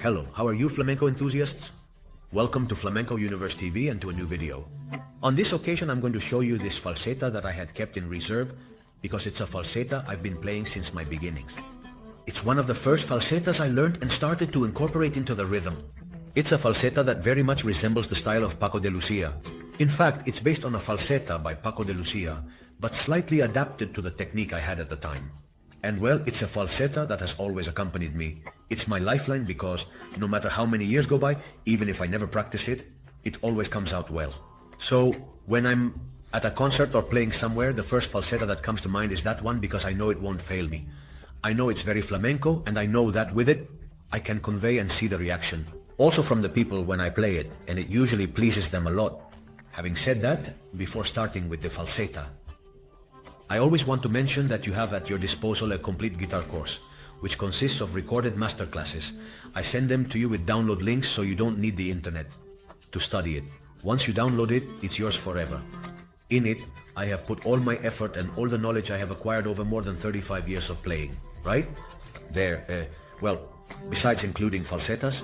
Hello, how are you flamenco enthusiasts? Welcome to Flamenco Universe TV and to a new video. On this occasion I'm going to show you this falseta that I had kept in reserve because it's a falseta I've been playing since my beginnings. It's one of the first falsetas I learned and started to incorporate into the rhythm. It's a falseta that very much resembles the style of Paco de Lucía. In fact, it's based on a falseta by Paco de Lucía, but slightly adapted to the technique I had at the time. And well, it's a falseta that has always accompanied me. It's my lifeline because no matter how many years go by, even if I never practice it, it always comes out well. So when I'm at a concert or playing somewhere, the first falseta that comes to mind is that one because I know it won't fail me. I know it's very flamenco and I know that with it, I can convey and see the reaction. Also from the people when I play it, and it usually pleases them a lot. Having said that, before starting with the falseta, I always want to mention that you have at your disposal a complete guitar course, which consists of recorded masterclasses. I send them to you with download links so you don't need the internet to study it. Once you download it, it's yours forever. In it, I have put all my effort and all the knowledge I have acquired over more than 35 years of playing, right? Well, besides including falsetas,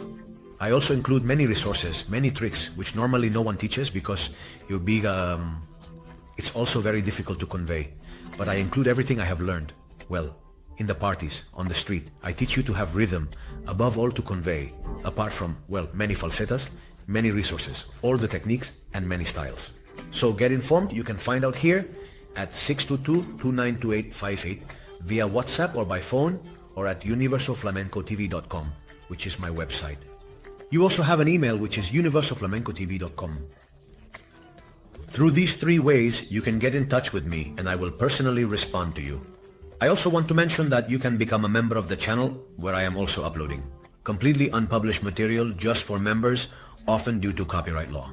I also include many resources, many tricks, which normally no one teaches because it's also very difficult to convey. But I include everything I have learned. Well, in the parties, on the street, I teach you to have rhythm, above all to convey, apart from, well, many falsetas, many resources, all the techniques and many styles. So get informed, you can find out here at 622-292858 via WhatsApp or by phone or at universoflamencotv.com, which is my website. You also have an email which is universoflamencotv.com. Through these three ways, you can get in touch with me and I will personally respond to you. I also want to mention that you can become a member of the channel where I am also uploading completely unpublished material just for members, often due to copyright law.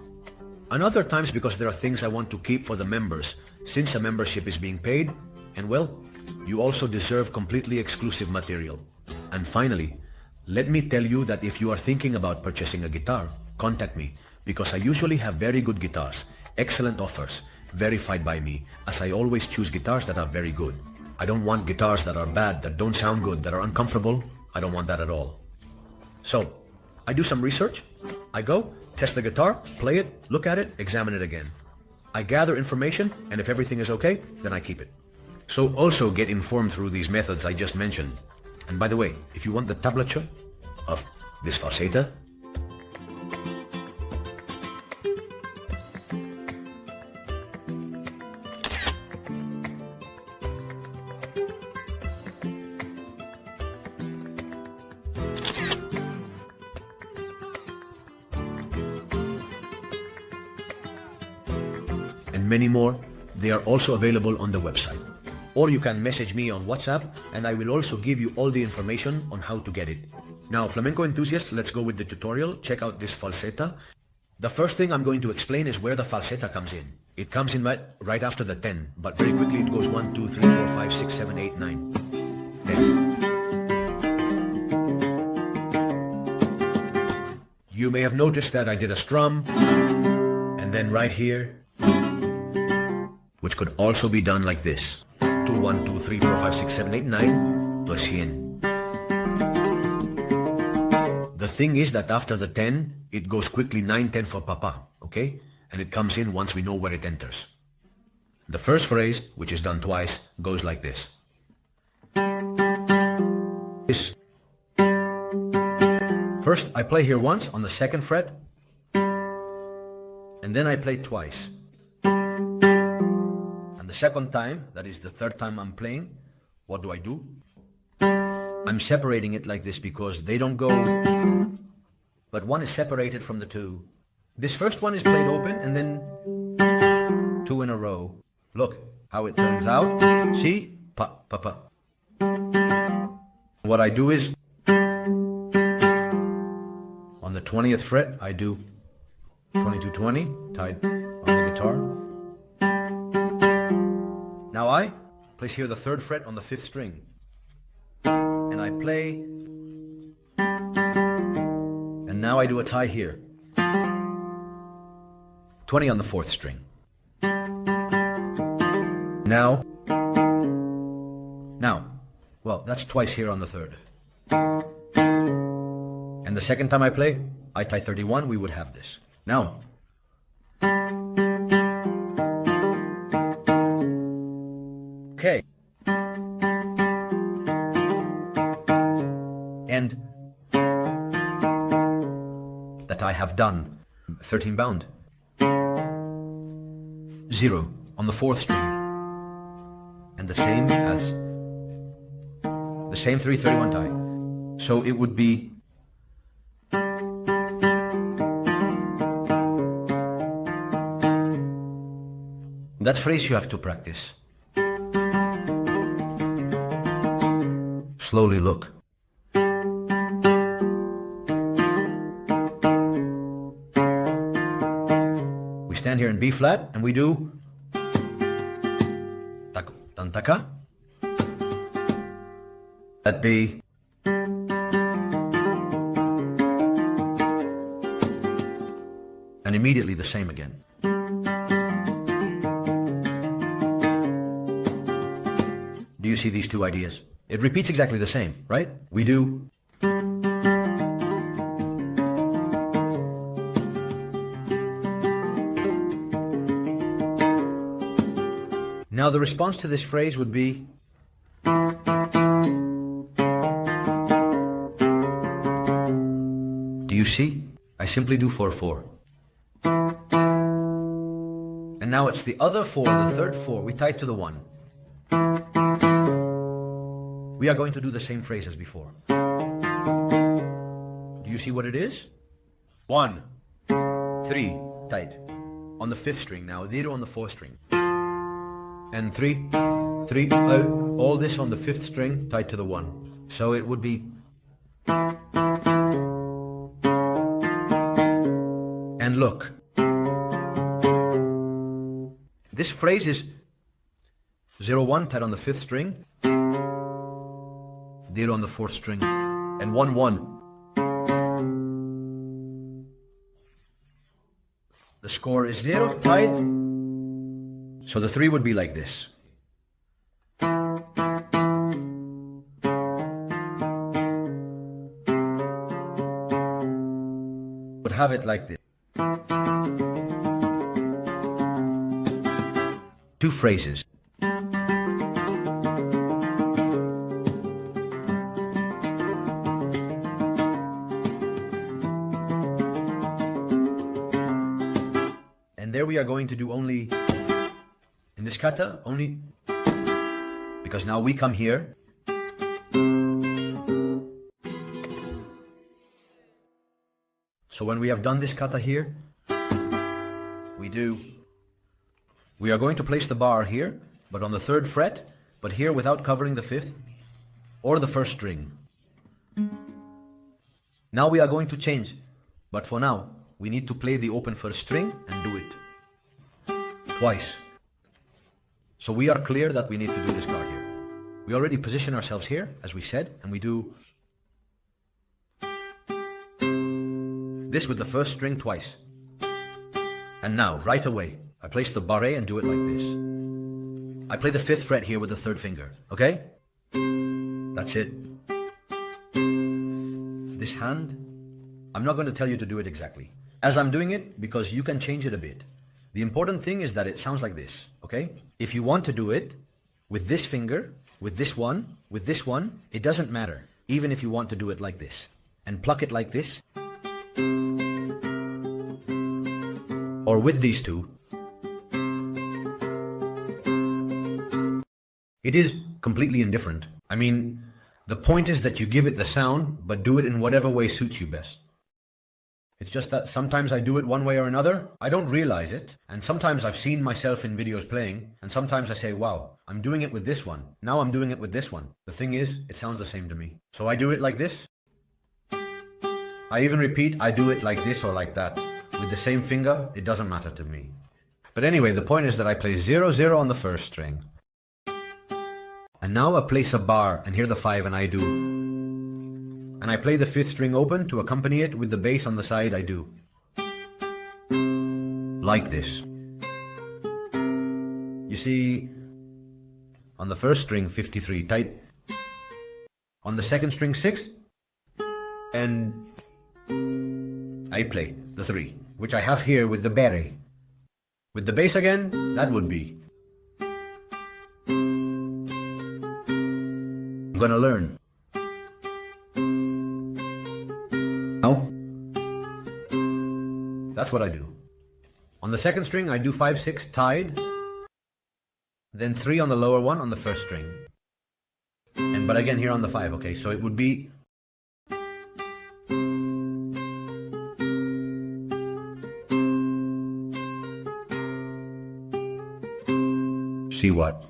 And other times because there are things I want to keep for the members since a membership is being paid, and well, you also deserve completely exclusive material. And finally, let me tell you that if you are thinking about purchasing a guitar, contact me because I usually have very good guitars, excellent offers, verified by me, as I always choose guitars that are very good. I don't want guitars that are bad, that don't sound good, that are uncomfortable. I don't want that at all. So, I do some research. I go, test the guitar, play it, look at it, examine it again. I gather information, and if everything is okay, then I keep it. So also get informed through these methods I just mentioned. And by the way, if you want the tablature of this falseta, and many more, they are also available on the website. Or you can message me on WhatsApp and I will also give you all the information on how to get it. Now, flamenco enthusiasts, let's go with the tutorial. Check out this falseta. The first thing I'm going to explain is where the falseta comes in. It comes in right after the 10, but very quickly it goes 1, 2, 3, 4, 5, 6, 7, 8, 9, 10. You may have noticed that I did a strum, and then right here, which could also be done like this. 2, 1, 2, 3, 4, 5, 6, 7, 8, 9, 200. The thing is that after the 10, it goes quickly 9, 10 for papa, okay? And it comes in once we know where it enters. The first phrase, which is done twice, goes like this. First, I play here once on the 2nd fret, and then I play twice. The second time, that is the 3rd time I'm playing, what do I do? I'm separating it like this because they don't go, but one is separated from the 2. This first one is played open and then 2 in a row. Look how it turns out. See? Pa, pa, pa. What I do is, on the 20th fret, I do 22-20, tied on the guitar. Now I place here the 3rd fret on the 5th string, and I play, and now I do a tie here, 20 on the 4th string. Now, well, that's twice here on the 3rd. And the second time I play, I tie 31, we would have this. Now, okay. And that I have done 13 bound. 0 on the 4th string. And the same 331 tie. So it would be that phrase you have to practice. Slowly look. We stand here in B flat and we do taco, tantaka. That B. And immediately the same again. Do you see these two ideas? It repeats exactly the same, right? We do. Now the response to this phrase would be do you see? I simply do 4-4. And now it's the other 4, the third 4, we tie to the 1. We are going to do the same phrase as before. Do you see what it is? 1, 3, tight. On the 5th string now, 0 on the 4th string. And 3, 3, out. All this on the 5th string, tied to the 1. So it would be... And look. This phrase is 0, 1, tied on the 5th string. 0 on the 4th string, and 1, 1. The score is 0, tied. So the 3 would be like this. Would have it like this. 2 phrases. There we are going to do only, in this kata, only, because now we come here, so when we have done this kata here, we are going to place the bar here, but on the 3rd fret, but here without covering the 5th, or the 1st string. Now we are going to change, but for now, we need to play the open 1st string and do it twice. So we are clear that we need to do this card here. We already position ourselves here, as we said, and we do this with the 1st string twice. And now, right away, I place the barre and do it like this. I play the 5th fret here with the 3rd finger, okay? That's it. This hand, I'm not going to tell you to do it exactly. As I'm doing it, because you can change it a bit. The important thing is that it sounds like this, okay? If you want to do it with this finger, with this one, it doesn't matter. Even if you want to do it like this and pluck it like this, or with these two, it is completely indifferent. I mean, the point is that you give it the sound, but do it in whatever way suits you best. It's just that sometimes I do it one way or another. I don't realize it. And sometimes I've seen myself in videos playing. And sometimes I say, wow, I'm doing it with this one. Now I'm doing it with this one. The thing is, it sounds the same to me. So I do it like this. I even repeat, I do it like this or like that. With the same finger, it doesn't matter to me. But anyway, the point is that I play 0, 0 on the 1st string. And now I place a bar and hear the 5 and I do. And I play the 5th string open to accompany it with the bass on the side I do. Like this. You see, on the 1st string 53 tight. On the 2nd string 6. And I play the 3, which I have here with the bere. With the bass again, that would be. I'm gonna learn. Now, that's what I do. On the second string, I do 5, 6 tied, then 3 on the lower one on the first string. But again here on the 5, okay, so it would be see what?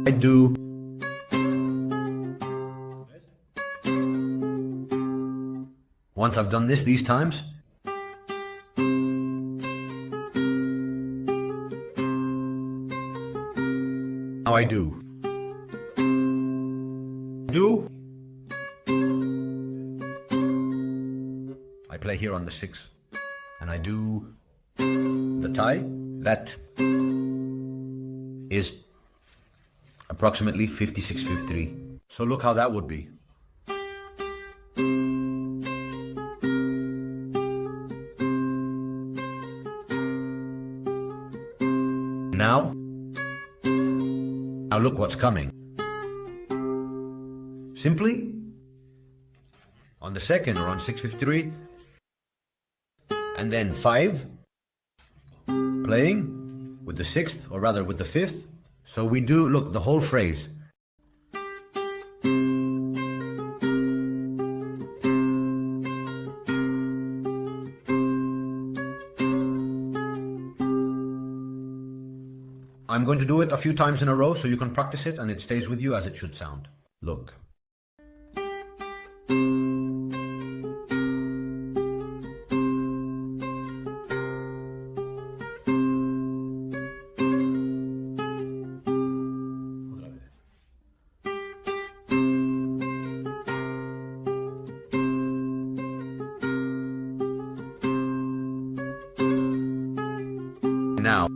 I do once I've done this these times, now I do. I play here on the 6, and I do the tie. That is approximately 56-53. So look how that would be. Now look what's coming. Simply, on the second or on 653, and then 5, playing with the 6th, or rather with the 5th. So we do, look, the whole phrase. I'm going to do it a few times in a row so you can practice it and it stays with you as it should sound. Look. Now.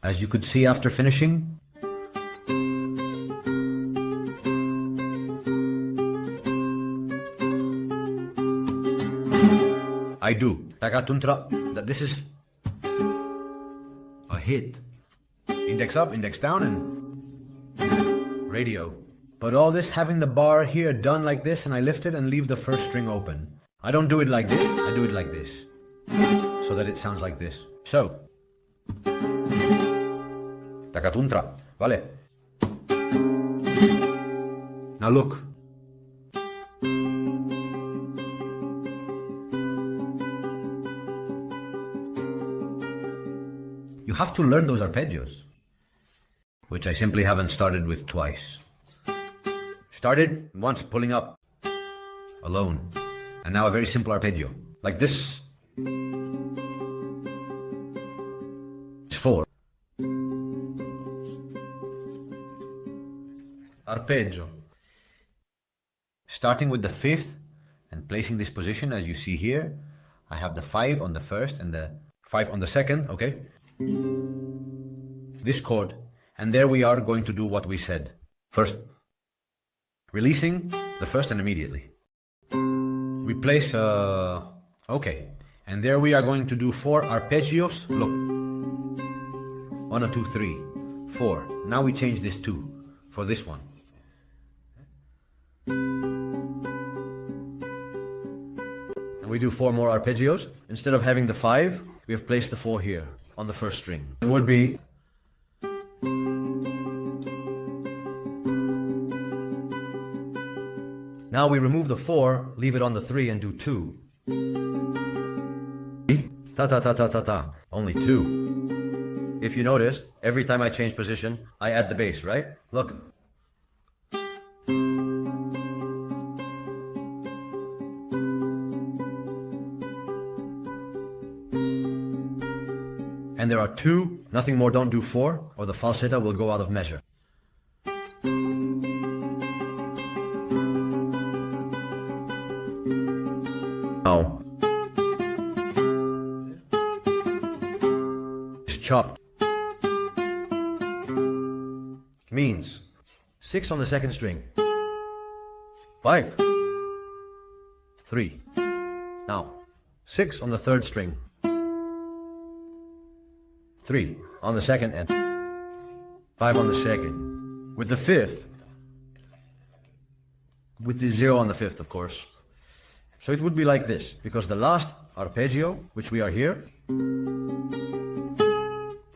As you could see after finishing, I do. Tagatuntra, that this is a hit. Index up, index down, and radio. But all this having the bar here done like this, and I lift it and leave the first string open. I don't do it like this, I do it like this. So that it sounds like this. So. Takatuntra, vale? Now look. You have to learn those arpeggios, which I simply haven't started with twice. Started once pulling up alone, and now a very simple arpeggio, like this. It's 4. Arpeggio. Starting with the 5th and placing this position as you see here. I have the 5 on the first and the 5 on the second, okay? This chord, and there we are going to do what we said. First, releasing the first and immediately. We place, okay, and there we are going to do 4 arpeggios. Look, 1, 2, 3, 4. Now we change this 2 for this one. And we do 4 more arpeggios. Instead of having the 5, we have placed the 4 here on the first string. It would be now we remove the 4, leave it on the 3 and do 2. Ta ta ta ta ta ta. Only 2. If you notice, every time I change position, I add the bass, right? Look. And there are 2, nothing more, don't do 4, or the falsetto will go out of measure. Now, this chopped. Means 6 on the second string. 5. 3. Now, 6 on the third string. 3 on the second and 5 on the second. With the fifth, with the 0 on the fifth, of course. So it would be like this, because the last arpeggio, which we are here,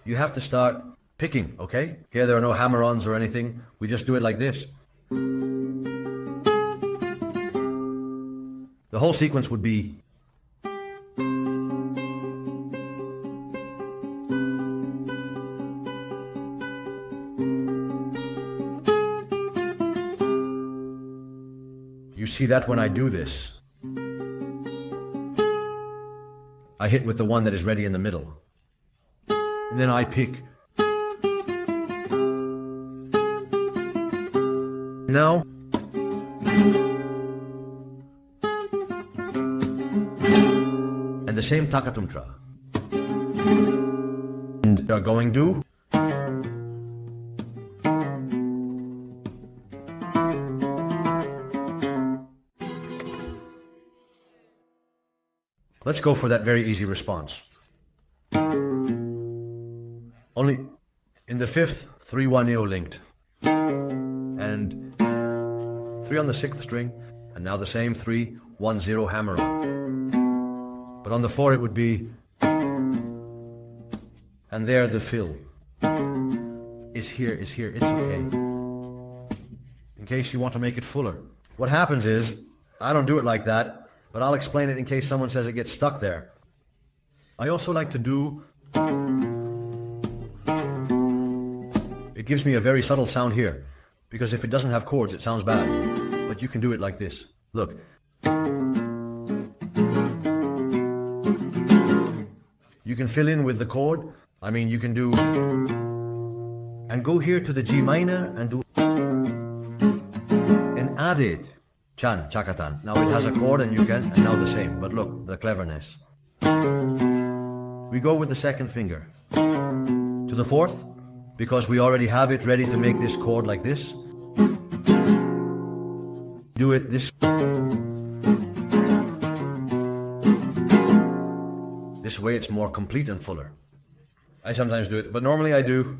you have to start picking, okay? Here there are no hammer-ons or anything. We just do it like this. The whole sequence would be you see that when I do this, I hit with the one that is ready in the middle. And then I pick. Now, and the same takatumtra. And they are going to. Let's go for that very easy response. Only in the fifth, 3-1 neo linked. And 3 on the sixth string, and now the same 3-1-0 hammer on. But on the 4 it would be, and there the fill is here, it's okay. In case you want to make it fuller. What happens is, I don't do it like that, but I'll explain it in case someone says it gets stuck there. I also like to do, it gives me a very subtle sound here, because if it doesn't have chords, it sounds bad. But you can do it like this. Look. You can fill in with the chord. I mean, you can do, and go here to the G minor and do, and add it. Chan, chakatan. Now it has a chord and you can, and now the same. But look, the cleverness. We go with the second finger to the fourth, because we already have it ready to make this chord like this. Do it this way, it's more complete and fuller. I sometimes do it, but normally I do.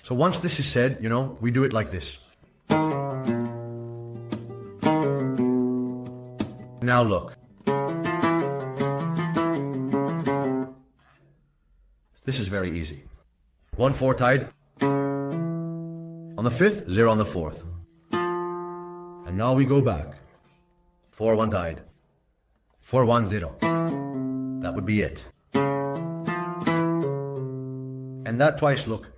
So once this is said, you know, we do it like this. Now look. This is very easy. 1-4 tied on the fifth, 0 on the fourth. And now we go back. 4-1 tied. 4-1-0. That would be it. And that twice, look.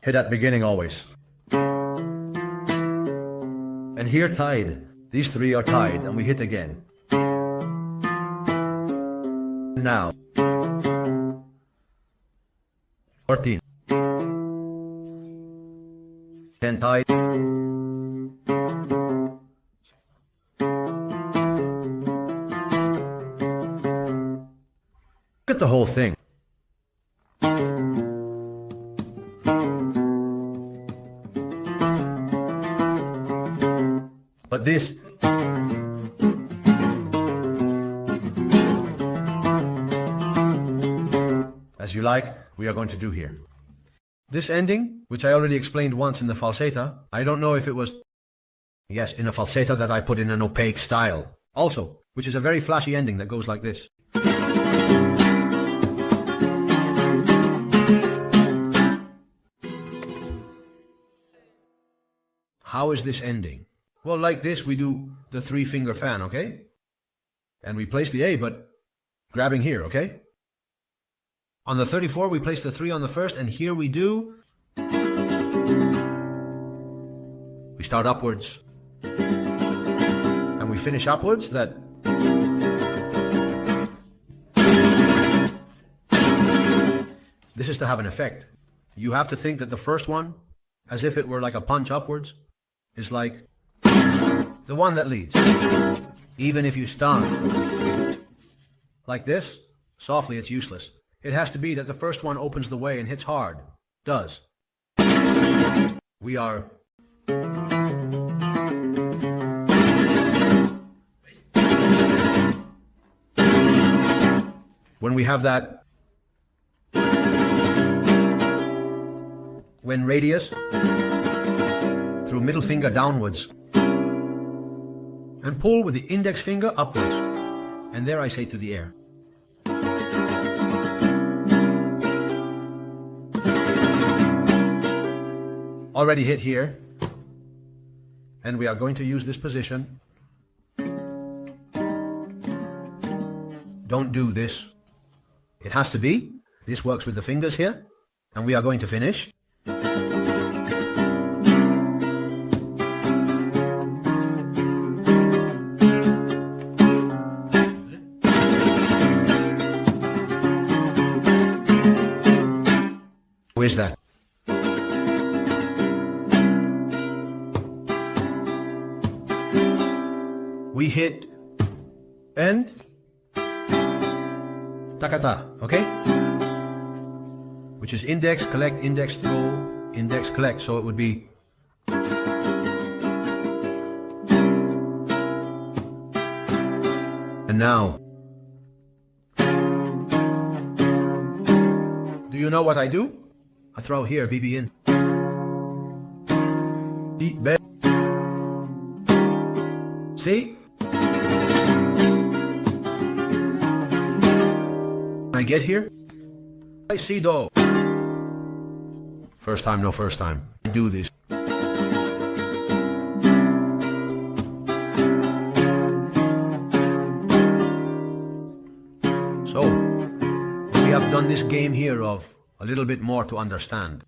Hit at beginning always. And here tied. These 3 are tied, and we hit again. Now. 14. 10 tied. Look at the whole thing. But this, as you like, we are going to do here. This ending, which I already explained once in the falseta, I don't know if it was, yes, in a falseta that I put in an opaque style. Also, which is a very flashy ending that goes like this. How is this ending? Well, like this, we do the 3-finger fan, okay? And we place the A, but grabbing here, okay? On the 34, we place the 3 on the first, and here we do... We start upwards. And we finish upwards, that... This is to have an effect. You have to think that the first one, as if it were like a punch upwards, is like the one that leads. Even if you start like this, softly, it's useless. It has to be that the first one opens the way and hits hard. Does. We are... When we have that, when radius, through middle finger downwards, and pull with the index finger upwards, and there I say to the air. Already hit here, and we are going to use this position. Don't do this. It has to be. This works with the fingers here, and we are going to finish. Who is that? We hit and takata, okay? Which is index, collect, index, throw, index, collect. So it would be and now. Do you know what I do? I throw here, BB in. Deep bed. See? I get here, I see do. First time, no first time. I do this. So, we have done this game here of a little bit more to understand.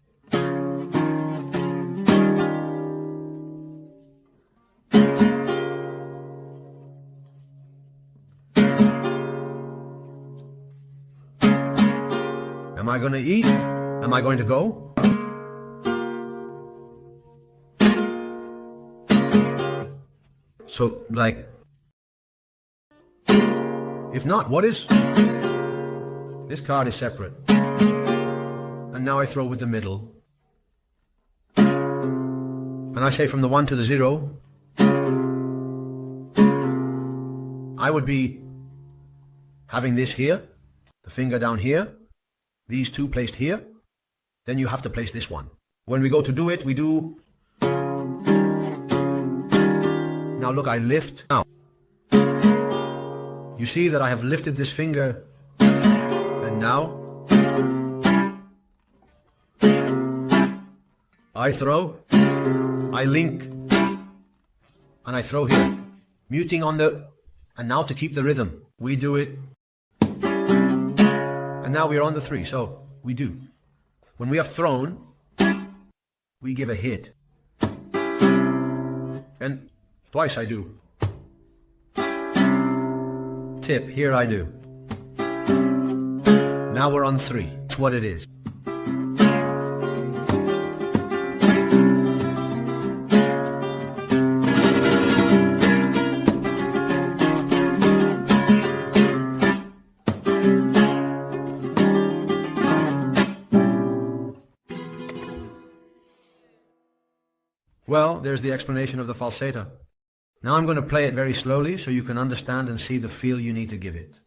Am I going to eat? Am I going to go? So, like, if not, what is? This card is separate. And now I throw with the middle. And I say from the 1 to the 0, I would be having this here, the finger down here, these two placed here, then you have to place this one. When we go to do it, we do... Now look, I lift. Now, you see that I have lifted this finger, and now I throw, I link, and I throw here, muting on the, and now to keep the rhythm, we do it. And now we are on the 3, so we do. When we have thrown, we give a hit. And twice I do. Tip, here I do. Now we're on 3. That's what it is. Well, there's the explanation of the falsetto. Now I'm going to play it very slowly so you can understand and see the feel you need to give it.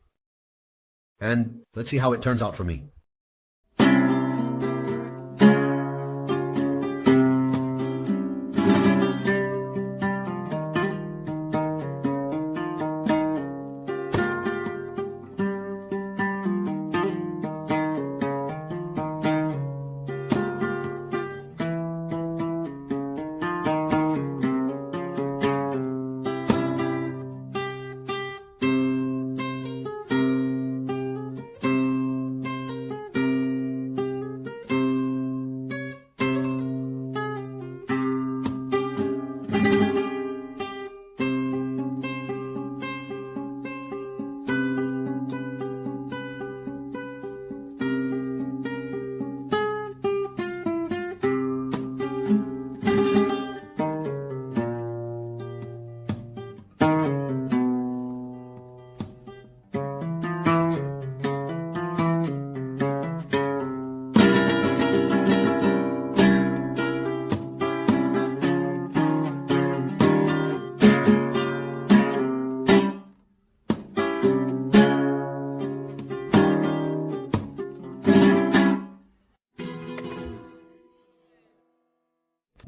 And let's see how it turns out for me.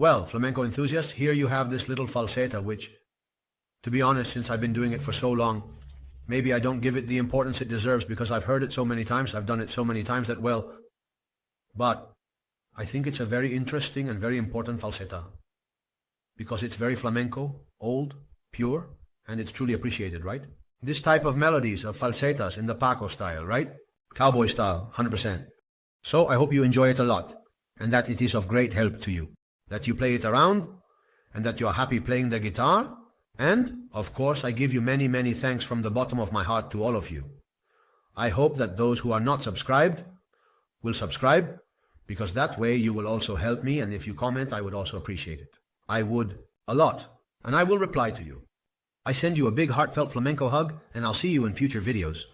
Well, flamenco enthusiasts, here you have this little falseta, which, to be honest, since I've been doing it for so long, maybe I don't give it the importance it deserves because I've heard it so many times, I've done it so many times that, well, but I think it's a very interesting and very important falseta because it's very flamenco, old, pure, and it's truly appreciated, right? This type of melodies, of falsetas in the Paco style, right? Cowboy style, 100%. So I hope you enjoy it a lot and that it is of great help to you, that you play it around and that you're happy playing the guitar. And, of course, I give you many, many thanks from the bottom of my heart to all of you. I hope that those who are not subscribed will subscribe, because that way you will also help me, and if you comment, I would also appreciate it. I would a lot, and I will reply to you. I send you a big heartfelt flamenco hug, and I'll see you in future videos.